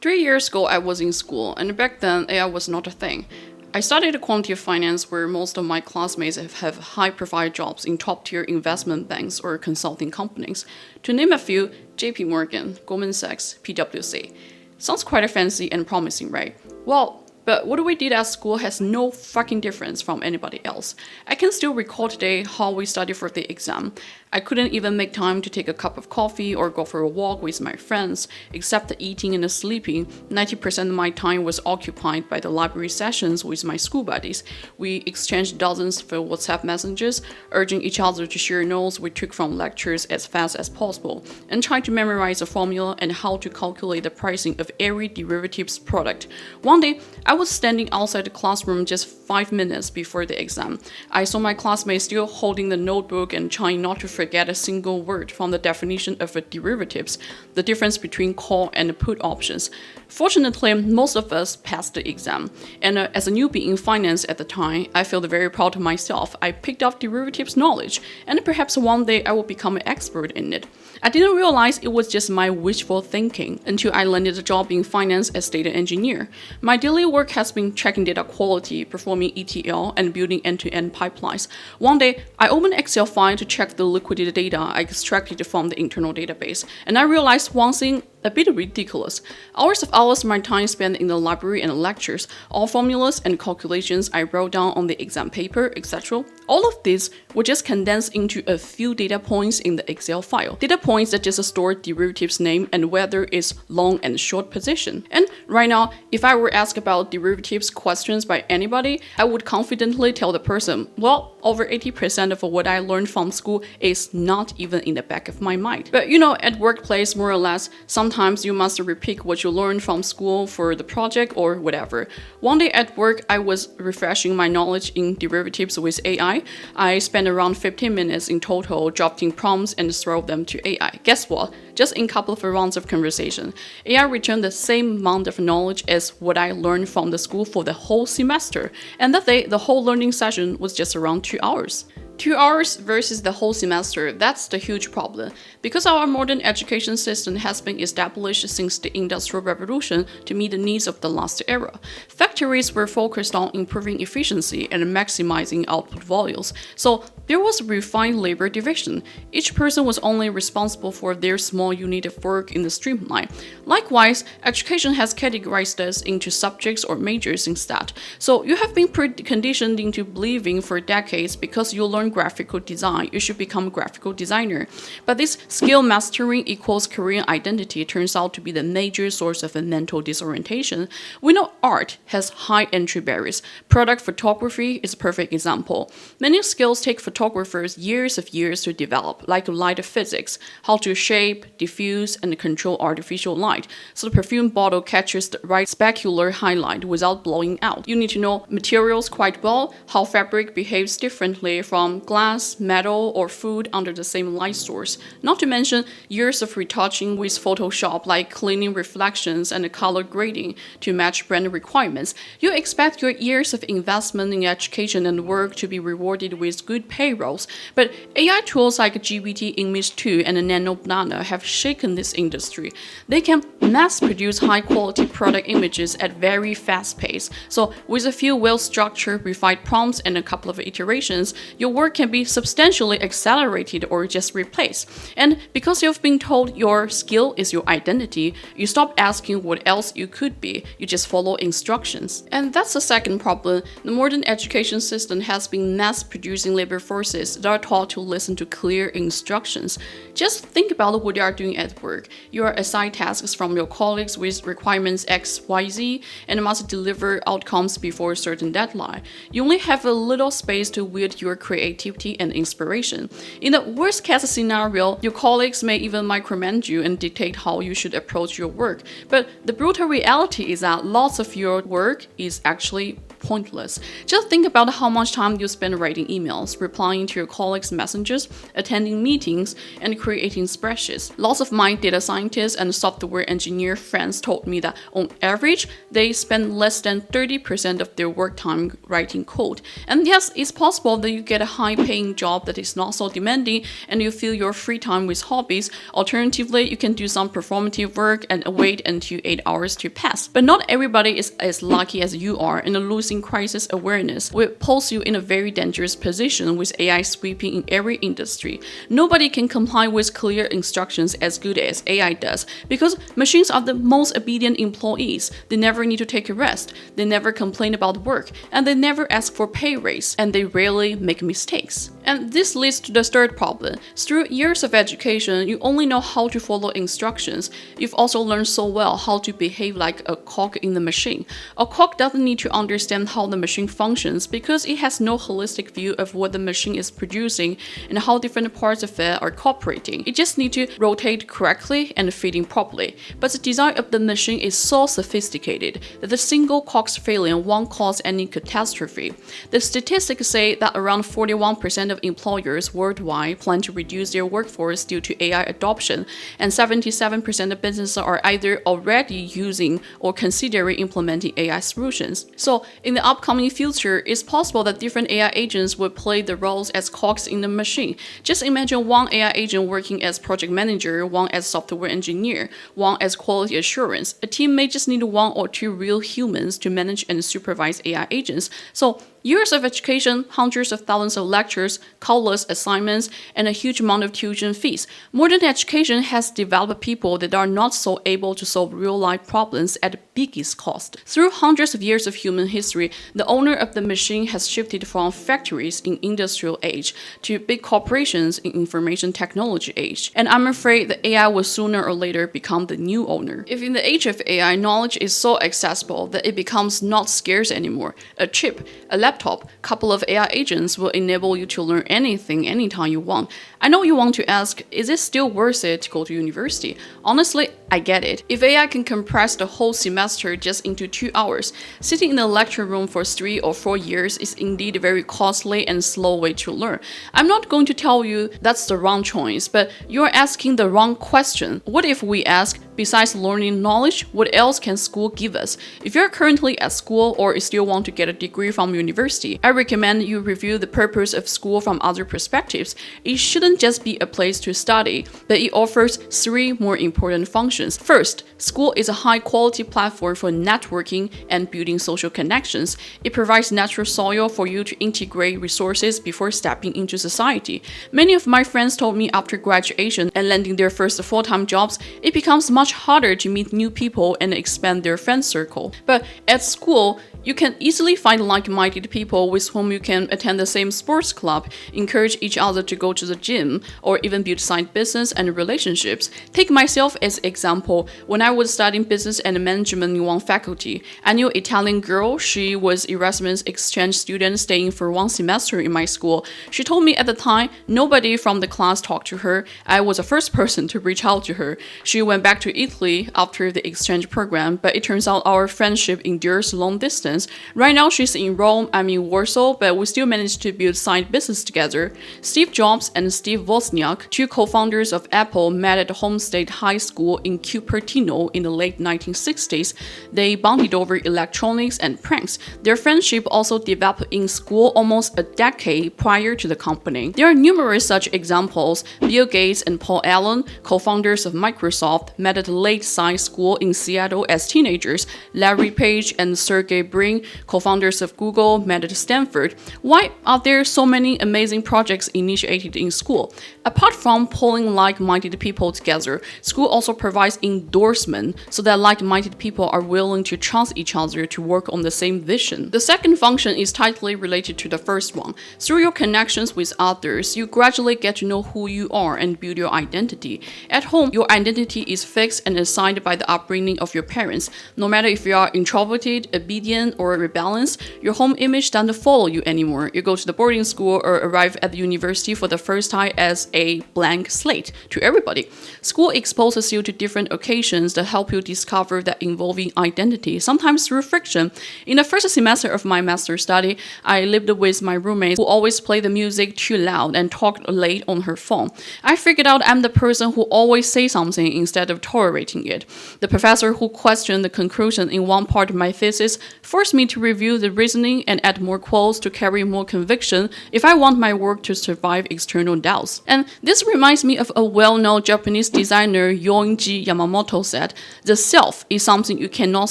3 years ago, I was in school, and back then, AI was not a thing. I studied quantitative finance, where most of my classmates have high-profile jobs in top-tier investment banks or consulting companies. To name a few, JP Morgan, Goldman Sachs, PwC. Sounds quite fancy and promising, right? Well, but what we did at school has no fucking difference from anybody else. I can still recall today how we studied for the exam. I couldn't even make time to take a cup of coffee or go for a walk with my friends. Except the eating and the sleeping, 90% of my time was occupied by the library sessions with my school buddies. We exchanged dozens of WhatsApp messages, urging each other to share notes we took from lectures as fast as possible, and tried to memorize a formula and how to calculate the pricing of every derivatives product. One day, I was standing outside the classroom just 5 minutes before the exam. I saw my classmates still holding the notebook and trying not to forget a single word from the definition of derivatives, the difference between call and put options. Fortunately, most of us passed the exam, and as a newbie in finance at the time, I felt very proud of myself. I picked up derivatives knowledge, and perhaps one day I will become an expert in it. I didn't realize it was just my wishful thinking until I landed a job in finance as data engineer. My daily work has been checking data quality, performing ETL, and building end-to-end pipelines. One day, I opened an Excel file to check the liquidity data I extracted from the internal database, and I realized one thing a bit ridiculous. Hours of my time spent in the library and lectures, all formulas and calculations I wrote down on the exam paper, etc. All of this were just condensed into a few data points in the Excel file. Data points that just store derivatives name and whether it's long and short position. And right now, if I were asked about derivatives questions by anybody, I would confidently tell the person, well, over 80% of what I learned from school is not even in the back of my mind. But at workplace, more or less, sometimes you must repeat what you learned from school for the project or whatever. One day at work, I was refreshing my knowledge in derivatives with AI. I spent around 15 minutes in total drafting prompts and throw them to AI. Guess what? Just in a couple of rounds of conversation, AI returned the same amount of knowledge as what I learned from the school for the whole semester. And that day, the whole learning session was just around 2 hours. 2 hours versus the whole semester, that's the huge problem. Because our modern education system has been established since the Industrial Revolution to meet the needs of the last era. Factories were focused on improving efficiency and maximizing output volumes. So there was a refined labor division. Each person was only responsible for their small unit of work in the streamline. Likewise, education has categorized us into subjects or majors instead. So you have been conditioned into believing for decades because you learn graphical design, you should become a graphical designer. But this skill mastering equals career identity turns out to be the major source of a mental disorientation. We know art has high entry barriers. Product photography is a perfect example. Many skills take photographers years to develop, like light physics, how to shape, diffuse, and control artificial light, so the perfume bottle catches the right specular highlight without blowing out. You need to know materials quite well, how fabric behaves differently from glass, metal, or food under the same light source. Not to mention years of retouching with Photoshop, like cleaning reflections and color grading to match brand requirements. You expect your years of investment in education and work to be rewarded with good payrolls, but AI tools like GPT Image 2 and Nano Banana have shaken this industry. They can mass-produce high-quality product images at very fast pace. So with a few well-structured, refined prompts and a couple of iterations, your work can be substantially accelerated or just replaced. And because you've been told your skill is your identity, you stop asking what else you could be. You just follow instructions. And that's the second problem. The modern education system has been mass-producing labor forces that are taught to listen to clear instructions. Just think about what you are doing at work. You are assigned tasks from your colleagues with requirements X, Y, Z, and must deliver outcomes before a certain deadline. You only have a little space to wield your creativity and inspiration. In the worst case scenario, your colleagues may even micromanage you and dictate how you should approach your work. But the brutal reality is that lots of your work is actually pointless. Just think about how much time you spend writing emails, replying to your colleagues' messages, attending meetings, and creating spreadsheets. Lots of my data scientists and software engineer friends told me that on average, they spend less than 30% of their work time writing code. And yes, it's possible that you get a high-paying job that is not so demanding and you fill your free time with hobbies. Alternatively, you can do some performative work and wait until 8 hours to pass. But not everybody is as lucky as you are, and losing crisis awareness will pose you in a very dangerous position with AI sweeping in every industry. Nobody can comply with clear instructions as good as AI does, because machines are the most obedient employees. They never need to take a rest, they never complain about work, and they never ask for pay raise, and they rarely make mistakes. And this leads to the third problem. Through years of education, you only know how to follow instructions. You've also learned so well how to behave like a cog in the machine. A cog doesn't need to understand how the machine functions because it has no holistic view of what the machine is producing and how different parts of it are cooperating. It just needs to rotate correctly and fit in properly. But the design of the machine is so sophisticated that the single cog's failure won't cause any catastrophe. The statistics say that around 41% of employers worldwide plan to reduce their workforce due to AI adoption, and 77% of businesses are either already using or considering implementing AI solutions. So, in the upcoming future, it's possible that different AI agents will play the roles as cogs in the machine. Just imagine one AI agent working as project manager, one as software engineer, one as quality assurance. A team may just need one or two real humans to manage and supervise AI agents. So, years of education, hundreds of thousands of lectures, countless assignments, and a huge amount of tuition fees. Modern education has developed people that are not so able to solve real-life problems at the biggest cost. Through hundreds of years of human history, the owner of the machine has shifted from factories in industrial age to big corporations in information technology age. And I'm afraid that AI will sooner or later become the new owner. If in the age of AI, knowledge is so accessible that it becomes not scarce anymore, a chip, a laptop, couple of AI agents will enable you to learn anything anytime you want. I know you want to ask, is it still worth it to go to university? Honestly, I get it. If AI can compress the whole semester just into 2 hours, sitting in a lecture room for 3 or 4 years is indeed a very costly and slow way to learn. I'm not going to tell you that's the wrong choice, but you're asking the wrong question. What if we ask, besides learning knowledge, what else can school give us? If you're currently at school or still want to get a degree from university, I recommend you review the purpose of school from other perspectives. It shouldn't just be a place to study, but it offers 3 more important functions. First, school is a high-quality platform for networking and building social connections. It provides natural soil for you to integrate resources before stepping into society. Many of my friends told me after graduation and landing their first full-time jobs, it becomes much harder to meet new people and expand their friend circle. But at school, you can easily find like-minded people with whom you can attend the same sports club, encourage each other to go to the gym, or even build side business and relationships. Take myself as example. When I was studying business and management in one faculty, I knew an Italian girl. She was Erasmus exchange student staying for 1 semester in my school. She told me at the time, nobody from the class talked to her. I was the first person to reach out to her. She went back to Italy after the exchange program, but it turns out our friendship endures long distance. Right now, she's in Rome, I'm in Warsaw, but we still managed to build side business together. Steve Jobs and Steve Wozniak, 2 co-founders of Apple, met at Homestead High School in Cupertino in the late 1960s. They bonded over electronics and pranks. Their friendship also developed in school almost a decade prior to the company. There are numerous such examples. Bill Gates and Paul Allen, co-founders of Microsoft, met at Lake Side School in Seattle as teenagers. Larry Page and Sergey Brin, co-founders of Google, met at Stanford. Why are there so many amazing projects initiated in school? Apart from pulling like-minded people together, school also provides endorsement so that like-minded people are willing to trust each other to work on the same vision. The second function is tightly related to the first one. Through your connections with others, you gradually get to know who you are and build your identity. At home, your identity is fixed and assigned by the upbringing of your parents. No matter if you are introverted, obedient, rebellion or rebalance, your home image doesn't follow you anymore. You go to the boarding school or arrive at the university for the first time as a blank slate to everybody. School exposes you to different occasions that help you discover that evolving identity, sometimes through friction. In the first semester of my master's study, I lived with my roommate who always played the music too loud and talked late on her phone. I figured out I'm the person who always says something instead of tolerating it. The professor who questioned the conclusion in one part of my thesis forced me to review the reasoning and add more quotes to carry more conviction if I want my work to survive external doubts. And this reminds me of a well-known Japanese designer Yoichi Yamamoto said, "The self is something you cannot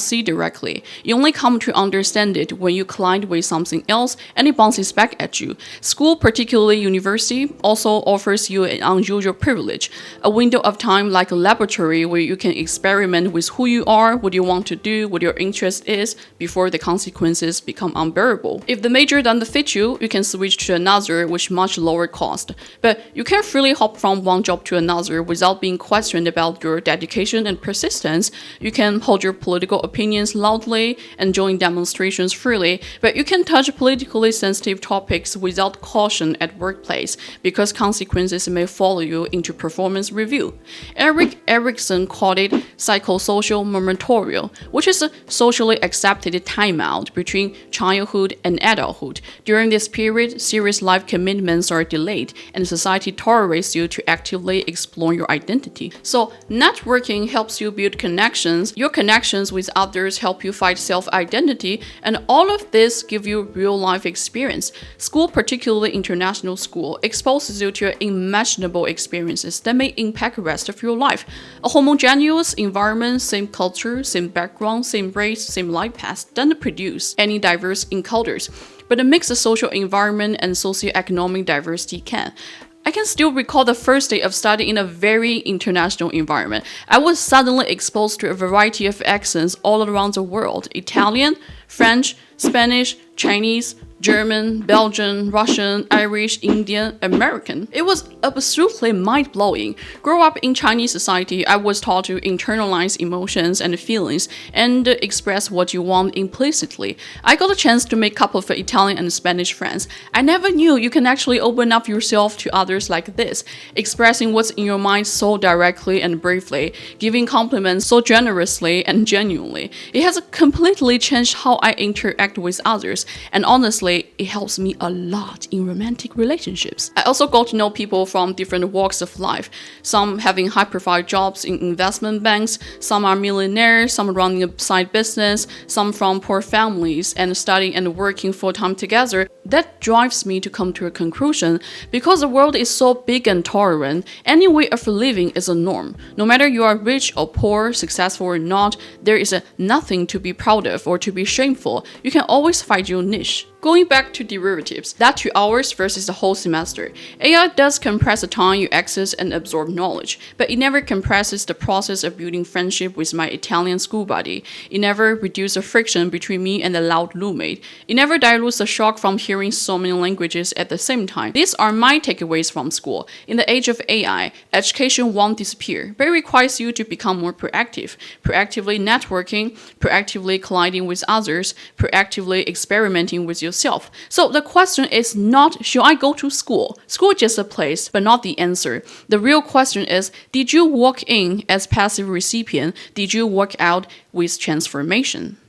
see directly. You only come to understand it when you collide with something else and it bounces back at you." School, particularly university, also offers you an unusual privilege, a window of time like a laboratory where you can experiment with who you are, what you want to do, what your interest is, before the consequences become unbearable. If the major doesn't fit you, you can switch to another with much lower cost. But you can't freely hop from one job to another without being questioned about your dedication and persistence. You can hold your political opinions loudly and join demonstrations freely, but you can touch politically sensitive topics without caution at workplace because consequences may follow you into performance review. Erik Erikson called it psychosocial moratorium, which is a socially accepted timeout between childhood and adulthood. During this period, serious life commitments are delayed, and society tolerates you to actively explore your identity. So, networking helps you build connections. Your connections with others help you find self-identity, and all of this give you real-life experience. School, particularly international school, exposes you to unimaginable experiences that may impact the rest of your life. A homogeneous environment, same culture, same background, same race, same life path, doesn't produce any diverse encounters, but a mixed social environment and socioeconomic diversity can. I can still recall the first day of study in a very international environment. I was suddenly exposed to a variety of accents all around the world: Italian, French, Spanish, Chinese, German, Belgian, Russian, Irish, Indian, American. It was absolutely mind-blowing. Growing up in Chinese society, I was taught to internalize emotions and feelings and express what you want implicitly. I got a chance to make a couple of Italian and Spanish friends. I never knew you can actually open up yourself to others like this, expressing what's in your mind so directly and briefly, giving compliments so generously and genuinely. It has completely changed how I interact with others, and honestly, it helps me a lot in romantic relationships. I also got to know people from different walks of life, some having high-profile jobs in investment banks, some are millionaires, some running a side business, some from poor families and studying and working full-time together. That drives me to come to a conclusion: because the world is so big and tolerant, any way of living is a norm. No matter you are rich or poor, successful or not, there is nothing to be proud of or to be shameful. You can always find your niche. Going back to derivatives, that 2 hours versus the whole semester. AI does compress the time you access and absorb knowledge, but it never compresses the process of building friendship with my Italian school buddy. It never reduces the friction between me and the loud roommate. It never dilutes the shock from hearing so many languages at the same time. These are my takeaways from school. In the age of AI, education won't disappear, but it requires you to become more proactive, proactively networking, proactively colliding with others, proactively experimenting with yourself. So the question is not, should I go to school? School is just a place, but not the answer. The real question is, did you walk in as passive recipient? Did you walk out with transformation?